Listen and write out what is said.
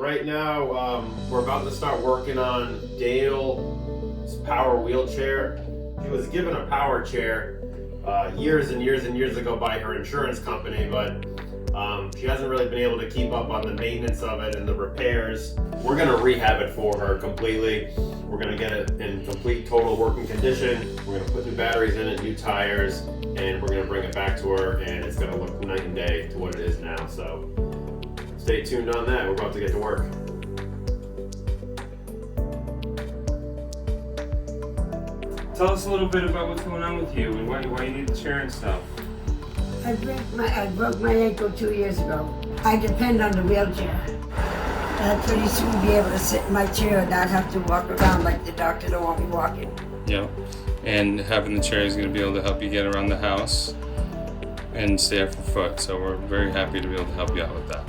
right now, we're about to start working on Dale's power wheelchair. She was given a power chair years and years and years ago by her insurance company, but she hasn't really been able to keep up on the maintenance of it and the repairs. We're gonna rehab it for her completely. We're gonna get it in complete total working condition. We're gonna put new batteries in it, new tires, and we're gonna bring it back to her, and it's gonna look night and day to what it is now. So stay tuned on that. We're about to get to work. Tell us a little bit about what's going on with you and why you need the chair and stuff. I broke my ankle 2 years ago. I depend on the wheelchair. I'll pretty soon be able to sit in my chair and not have to walk around like the doctor don't want me walking. Yep. And having the chair is going to be able to help you get around the house and stay off your foot. So we're very happy to be able to help you out with that.